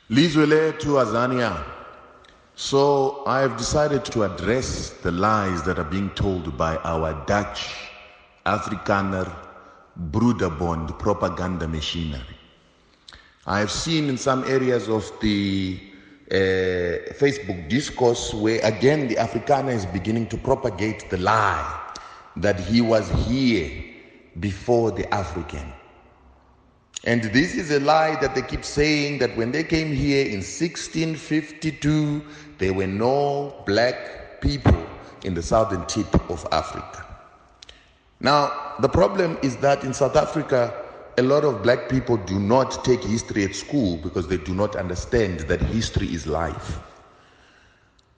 Lizwele to Azania. So I have decided to address the lies that are being told by our Dutch Afrikaner Broederbond propaganda machinery. I have seen in some areas of the Facebook discourse where again the Afrikaner is beginning to propagate the lie that he was here before the African. And this is a lie that they keep saying, that when they came here in 1652, there were no black people in the southern tip of Africa. Now, the problem is that in South Africa, a lot of black people do not take history at school because they do not understand that history is life.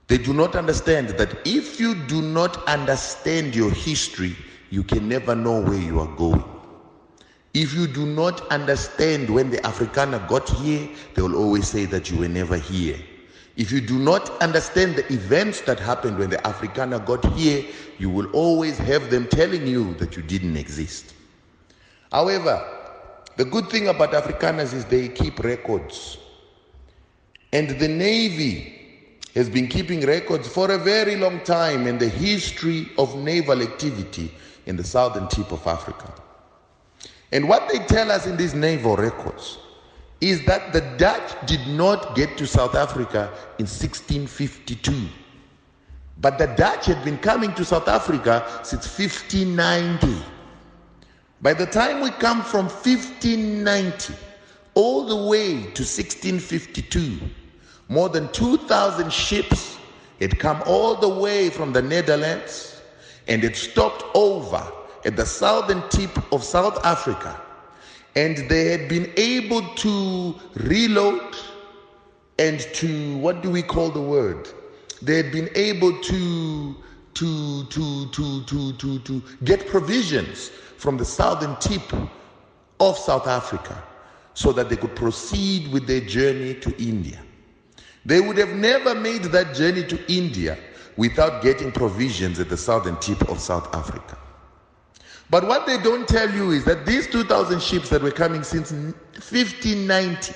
They do not understand that if you do not understand your history, you can never know where you are going. If you do not understand when the Afrikaner got here, they will always say that you were never here. If you do not understand the events that happened when the Afrikaner got here, you will always have them telling you that you didn't exist. However, the good thing about Afrikaners is they keep records. And the Navy has been keeping records for a very long time in the history of naval activity in the southern tip of Africa. And what they tell us in these naval records is that the Dutch did not get to South Africa in 1652. But the Dutch had been coming to South Africa since 1590. By the time we come from 1590 all the way to 1652, more than 2,000 ships had come all the way from the Netherlands and had stopped over at the southern tip of South Africa, and they had been able to reload and to, what do we call the word? They had been able to get provisions from the southern tip of South Africa so that they could proceed with their journey to India. They would have never made that journey to India without getting provisions at the southern tip of South Africa. But what they don't tell you is that these 2,000 ships that were coming since 1590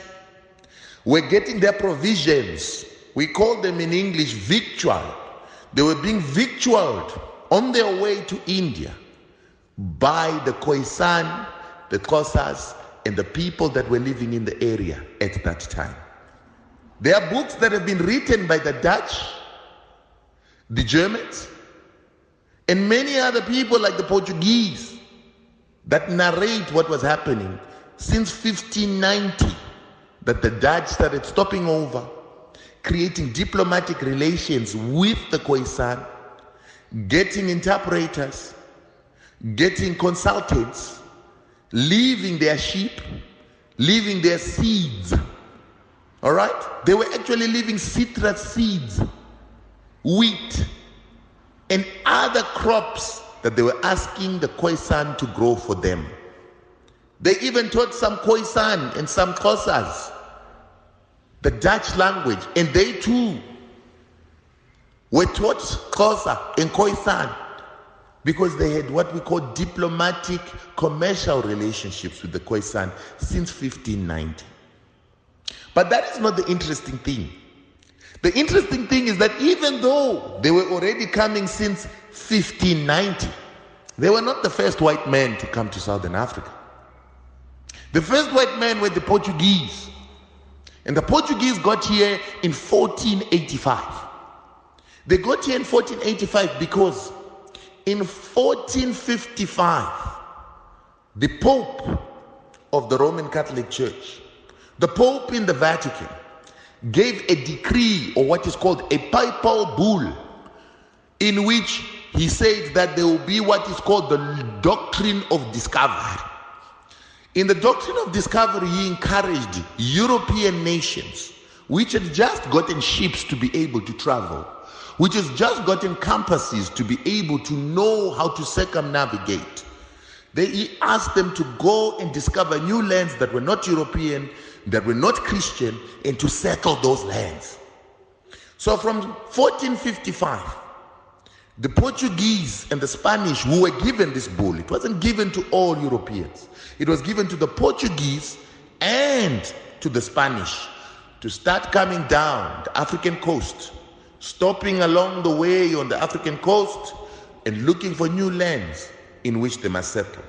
were getting their provisions. We call them in English victual. They were being victualed on their way to India by the Khoisan, the Xhosas, and the people that were living in the area at that time. There are books that have been written by the Dutch, the Germans, and many other people like the Portuguese that narrate what was happening since 1590, that the Dutch started stopping over, creating diplomatic relations with the Khoisan, getting interpreters, getting consultants, leaving their sheep, leaving their seeds. All right? They were actually leaving citrus seeds, wheat, and other crops that they were asking the Khoisan to grow for them. They even taught some Khoisan and some Xhosas the Dutch language, and they too were taught Xhosa and Khoisan because they had what we call diplomatic commercial relationships with the Khoisan since 1590. But that is not the interesting thing. The interesting thing is that even though they were already coming since 1590, they were not the first white men to come to Southern Africa. The first white men were the Portuguese. And the Portuguese got here in 1485. They got here in 1485 because in 1455, the Pope of the Roman Catholic Church, the Pope in the Vatican, gave a decree, or what is called a papal bull, in which he said that there will be what is called the doctrine of discovery. In the doctrine of discovery, he encouraged European nations, which had just gotten ships to be able to travel, which has just gotten compasses to be able to know how to circumnavigate. He asked them to go and discover new lands that were not European, that were not Christian, and to settle those lands. So from 1455, the Portuguese and the Spanish who were given this bull, it wasn't given to all Europeans. It was given to the Portuguese and to the Spanish to start coming down the African coast, stopping along the way on the African coast and looking for new lands in which they must settle.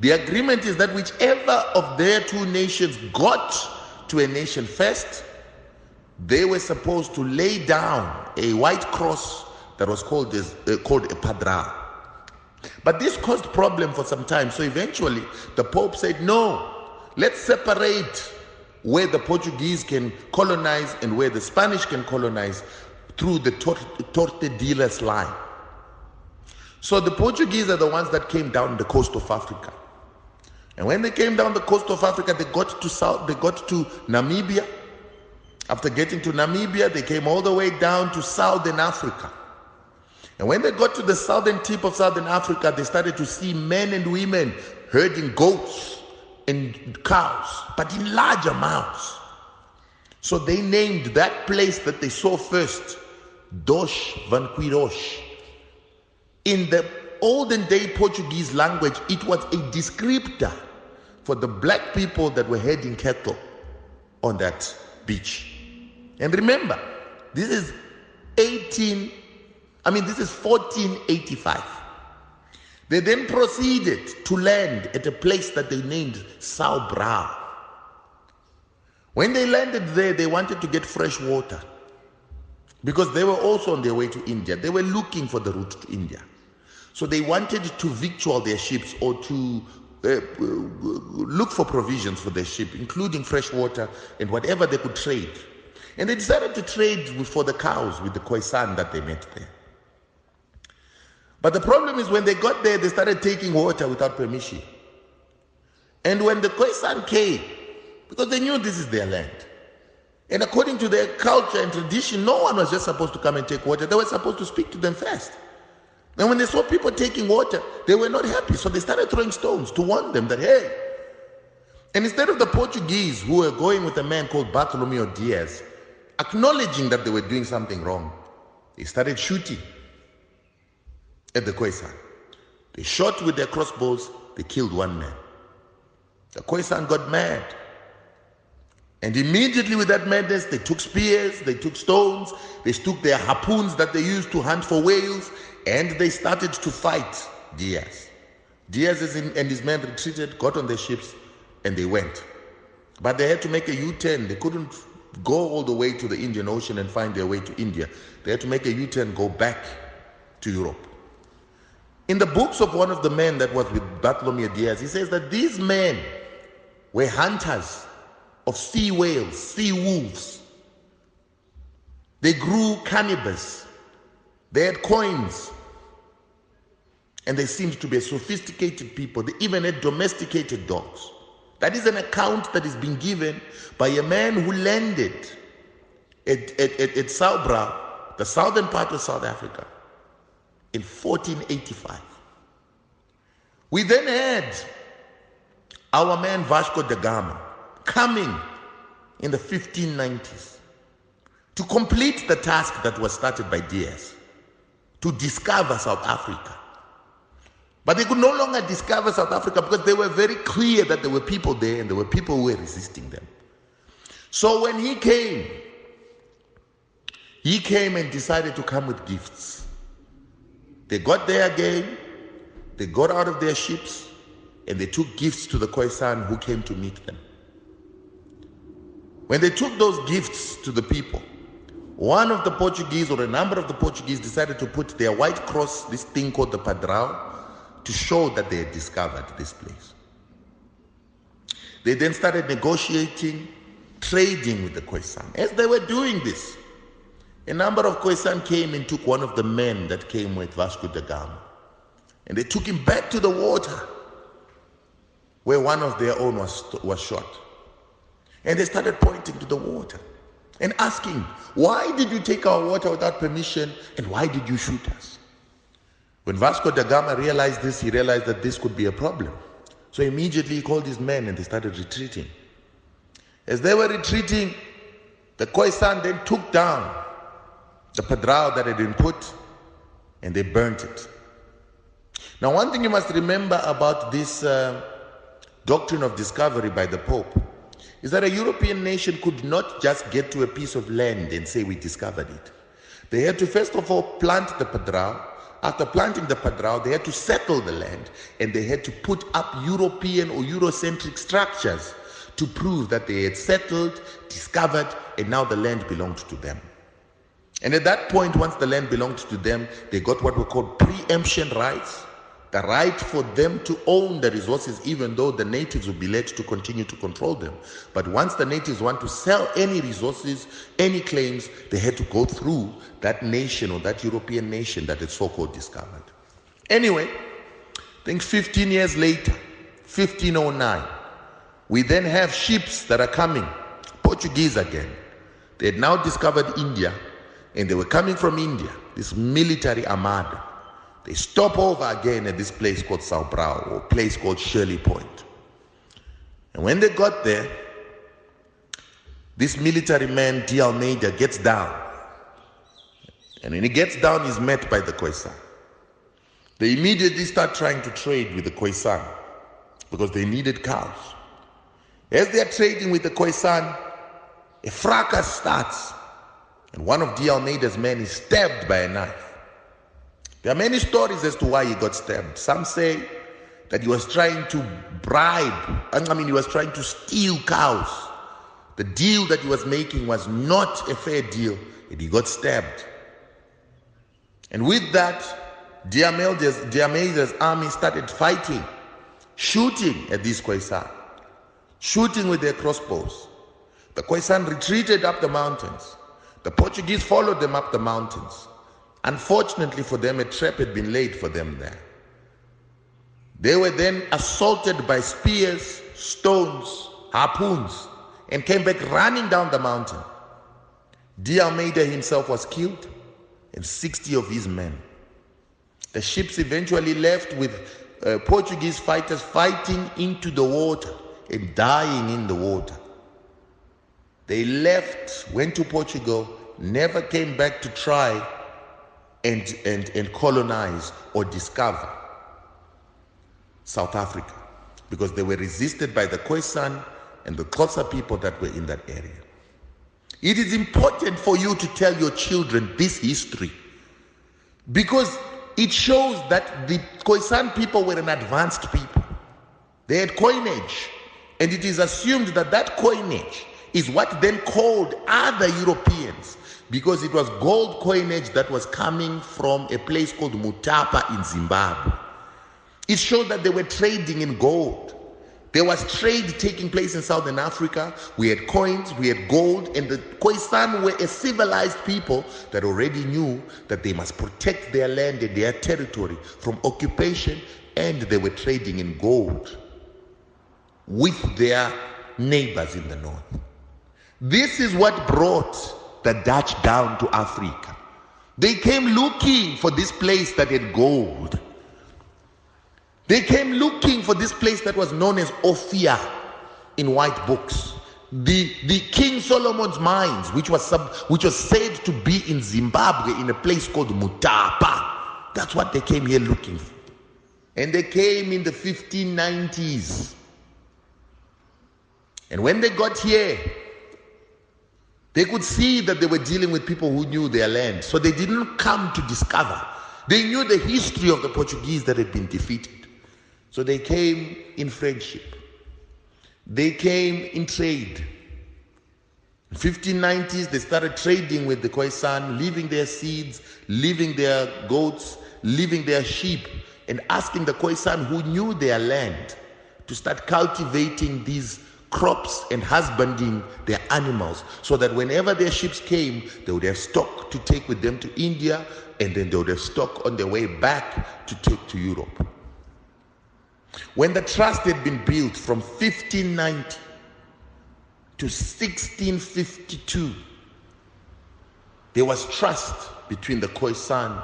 The agreement is that whichever of their two nations got to a nation first, they were supposed to lay down a white cross that was called a padral. But this caused problem for some time. So eventually the Pope said, no, let's separate where the Portuguese can colonize and where the Spanish can colonize through the Tordesillas line. So the Portuguese are the ones that came down the coast of Africa. And when they came down the coast of Africa, they got to Namibia. After getting to Namibia, they came all the way down to Southern Africa. And when they got to the southern tip of Southern Africa, they started to see men and women herding goats and cows, but in large amounts. So they named that place that they saw first, Dos van Quiros. In the olden day Portuguese language, it was a descriptor for the black people that were herding cattle on that beach. And remember, this is 1485. They then proceeded to land at a place that they named Sao Brau. When they landed there, they wanted to get fresh water because they were also on their way to India. They were looking for the route to India. So they wanted to victual their ships or to look for provisions for their ship, including fresh water and whatever they could trade. And they decided to trade for the cows with the Khoisan that they met there. But the problem is when they got there, they started taking water without permission. And when the Khoisan came, because they knew this is their land, and according to their culture and tradition, no one was just supposed to come and take water. They were supposed to speak to them first. And when they saw people taking water, they were not happy. So they started throwing stones to warn them that, hey. And instead of the Portuguese, who were going with a man called Bartolomeu Diaz, acknowledging that they were doing something wrong, they started shooting at the Khoisan. They shot with their crossbows, they killed one man. The Khoisan got mad. And immediately with that madness, they took spears, they took stones, they took their harpoons that they used to hunt for whales, and they started to fight Diaz. Diaz and his men retreated, got on their ships, and they went. But they had to make a U-turn. They couldn't go all the way to the Indian Ocean and find their way to India. They had to make a U-turn, go back to Europe. In the books of one of the men that was with Bartolomeu Diaz, he says that these men were hunters of sea whales, sea wolves. They grew cannabis. They had coins. And they seemed to be sophisticated people. They even had domesticated dogs. That is an account that is being given by a man who landed at Sao Brau, the southern part of South Africa, in 1485. We then had our man Vasco da Gama coming in the 1590s to complete the task that was started by Diaz, to discover South Africa. But they could no longer discover South Africa because they were very clear that there were people there and there were people who were resisting them. So when he came and decided to come with gifts. They got there again, they got out of their ships, and they took gifts to the Khoisan who came to meet them. When they took those gifts to the people, one of the Portuguese or a number of the Portuguese decided to put their white cross, this thing called the padral, to show that they had discovered this place. They then started negotiating, trading with the Khoisan. As they were doing this, a number of Khoisan came and took one of the men that came with Vasco da Gama. And they took him back to the water where one of their own was shot. And they started pointing to the water and asking, why did you take our water without permission and why did you shoot us? When Vasco da Gama realized this, he realized that this could be a problem. So immediately he called his men and they started retreating. As they were retreating, the Khoisan then took down the padral that had been put and they burnt it. Now, one thing you must remember about this doctrine of discovery by the Pope is that a European nation could not just get to a piece of land and say we discovered it. They had to first of all plant the padrao. After planting the padrao, they had to settle the land, and they had to put up European or Eurocentric structures to prove that they had settled, discovered, and now the land belonged to them. And at that point, once the land belonged to them, they got what were called preemption rights, the right for them to own the resources, even though the natives would be led to continue to control them. But once the natives want to sell any resources, any claims, they had to go through that nation or that European nation that is so-called discovered. Anyway, I think 15 years later, 1509, we then have ships that are coming, Portuguese again. They had now discovered India, and they were coming from India, this military armada. They stop over again at this place called Sao Brau, or a place called Shirley Point. And when they got there, this military man, D. Almeida, gets down. And when he gets down, he's met by the Khoisan. They immediately start trying to trade with the Khoisan because they needed cows. As they are trading with the Khoisan, a fracas starts. And one of D. Almeida's men is stabbed by a knife. There are many stories as to why he got stabbed. Some say that he was trying to he was trying to steal cows. The deal that he was making was not a fair deal, and he got stabbed. And with that, D. Almeida's army started fighting, shooting at these Khoisan, shooting with their crossbows. The Khoisan retreated up the mountains. The Portuguese followed them up the mountains. Unfortunately for them, a trap had been laid for them there. They were then assaulted by spears, stones, harpoons, and came back running down the mountain. D. Almeida himself was killed, and 60 of his men. The ships eventually left with Portuguese fighters fighting into the water and dying in the water. They left, went to Portugal, never came back to try and colonize or discover South Africa, because they were resisted by the Khoisan and the Xhosa people that were in that area. It is important for you to tell your children this history, because it shows that the Khoisan people were an advanced people. They had coinage, and it is assumed that that coinage is what then called other Europeans, because it was gold coinage that was coming from a place called Mutapa in Zimbabwe. It showed that they were trading in gold. There was trade taking place in Southern Africa. We had coins, we had gold, and the Khoisan were a civilized people that already knew that they must protect their land and their territory from occupation, and they were trading in gold with their neighbors in the north. This is what brought the Dutch down to Africa. They came looking for this place that had gold. They came looking for this place that was known as Ophir in white books. The King Solomon's mines, which was said to be in Zimbabwe in a place called Mutapa. That's what they came here looking for. And they came in the 1590s. And when they got here, they could see that they were dealing with people who knew their land. So they didn't come to discover. They knew the history of the Portuguese that had been defeated. So they came in friendship. They came in trade. In 1590s, they started trading with the Khoisan, leaving their seeds, leaving their goats, leaving their sheep, and asking the Khoisan who knew their land to start cultivating these crops and husbanding their animals, so that whenever their ships came, they would have stock to take with them to India, and then they would have stock on their way back to take to Europe. When the trust had been built from 1590 to 1652, there was trust between the Khoisan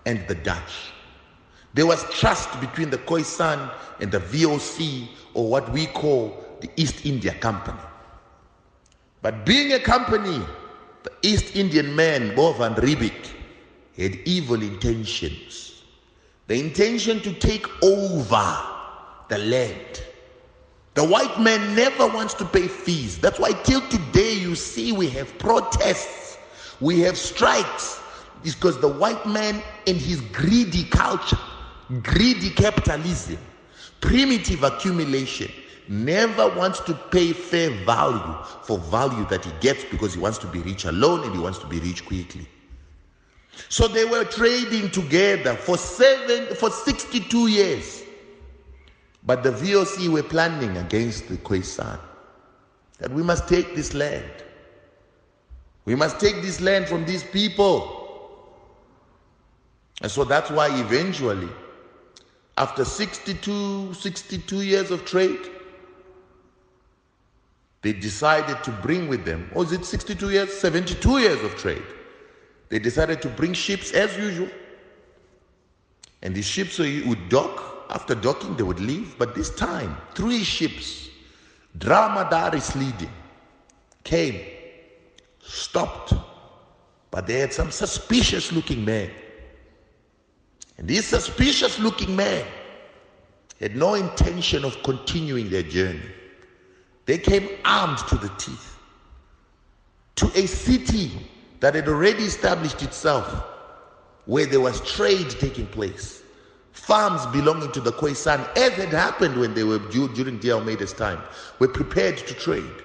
and the Dutch. There was trust between the Khoisan and the VOC, or what we call the East India Company. But being a company, the East Indian man, Bo van Riebeeck, had evil intentions. The intention to take over the land, The white man never wants to pay fees. That's why till today you see we have protests, we have strikes. It's because the white man and his greedy culture, greedy capitalism, primitive accumulation, never wants to pay fair value for value that he gets because he wants to be rich alone and he wants to be rich quickly. So they were trading together for 62 years. But the VOC were planning against the Khoisan that we must take this land. We must take this land from these people. And so that's why eventually, after 62 years of trade, they decided to bring with them, or is it 62 years? 72 years of trade. They decided to bring ships as usual. And these ships would dock. After docking, they would leave. But this time, 3 ships, dromedaries leading, came, stopped. But they had some suspicious-looking men. And these suspicious-looking men had no intention of continuing their journey. They came armed to the teeth to a city that had already established itself, where there was trade taking place. Farms belonging to the Khoisan, as had happened when they were during Diomaida's time, were prepared to trade.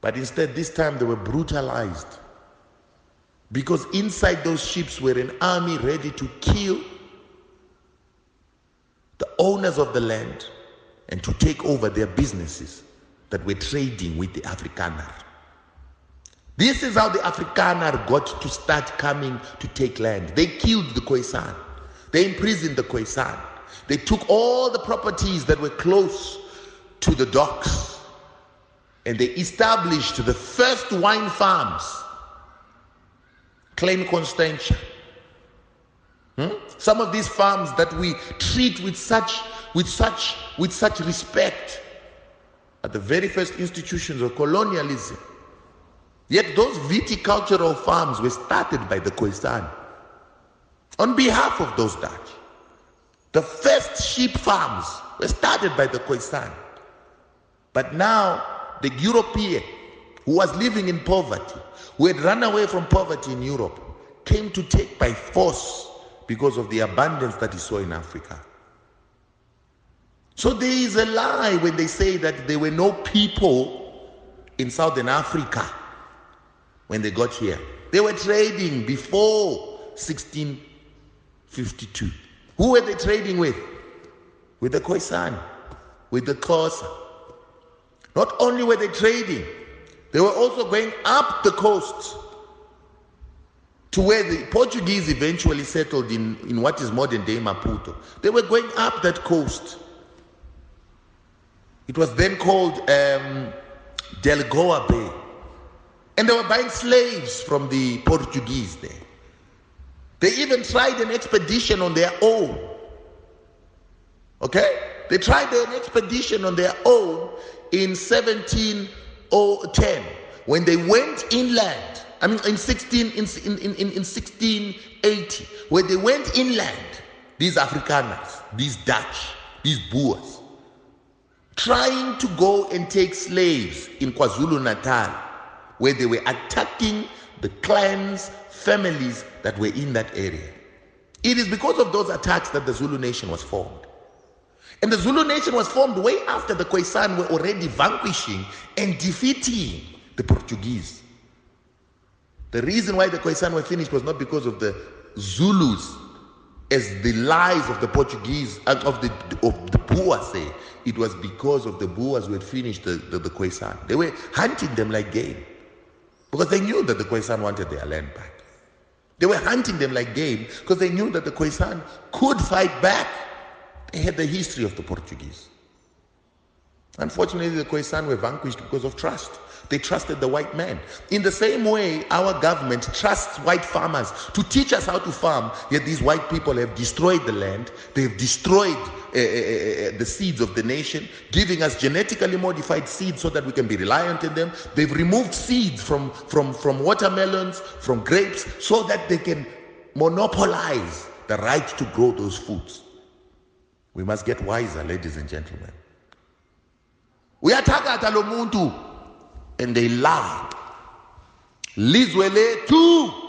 But instead, this time they were brutalized. Because inside those ships were an army ready to kill the owners of the land and to take over their businesses that were trading with the Afrikaner. This is how the Afrikaner got to start coming to take land. They killed the Khoisan. They imprisoned the Khoisan. They took all the properties that were close to the docks and they established the first wine farms. Claim Constantia. Some of these farms that we treat with such respect are the very first institutions of colonialism. Yet those viticultural farms were started by the Khoisan on behalf of those Dutch. The first sheep farms were started by the Khoisan. But now the European who was living in poverty, who had run away from poverty in Europe, came to take by force because of the abundance that he saw in Africa. So there is a lie when they say that there were no people in Southern Africa when they got here. They were trading before 1652. Who were they trading with? With the Khoisan, with the Xhosa. Not only were they trading, they were also going up the coast to where the Portuguese eventually settled in what is modern day Maputo. They were going up that coast. It was then called Delgoa Bay. And they were buying slaves from the Portuguese there. They even tried an expedition on their own. Okay? They tried an expedition on their own in 1710 when they went inland. I mean, in 1680, where they went inland, these Afrikaners, these Dutch, these Boers, trying to go and take slaves in KwaZulu-Natal, where they were attacking the clans, families that were in that area. It is because of those attacks that the Zulu nation was formed. And the Zulu nation was formed way after the Khoisan were already vanquishing and defeating the Portuguese. The reason why the Khoisan were finished was not because of the Zulus, as the lies of the Portuguese, of the Boers say. It was because of the Boers who had finished the Khoisan. They were hunting them like game because they knew that the Khoisan wanted their land back. They were hunting them like game because they knew that the Khoisan could fight back. They had the history of the Portuguese. Unfortunately, the Khoisan were vanquished because of trust. They trusted the white man. In the same way, our government trusts white farmers to teach us how to farm, yet these white people have destroyed the land. They've destroyed the seeds of the nation, giving us genetically modified seeds so that we can be reliant on them. They've removed seeds from watermelons, from grapes, so that they can monopolize the right to grow those foods. We must get wiser, ladies and gentlemen. Uyathakatha lo muntu, and they lie. Lizwe lethu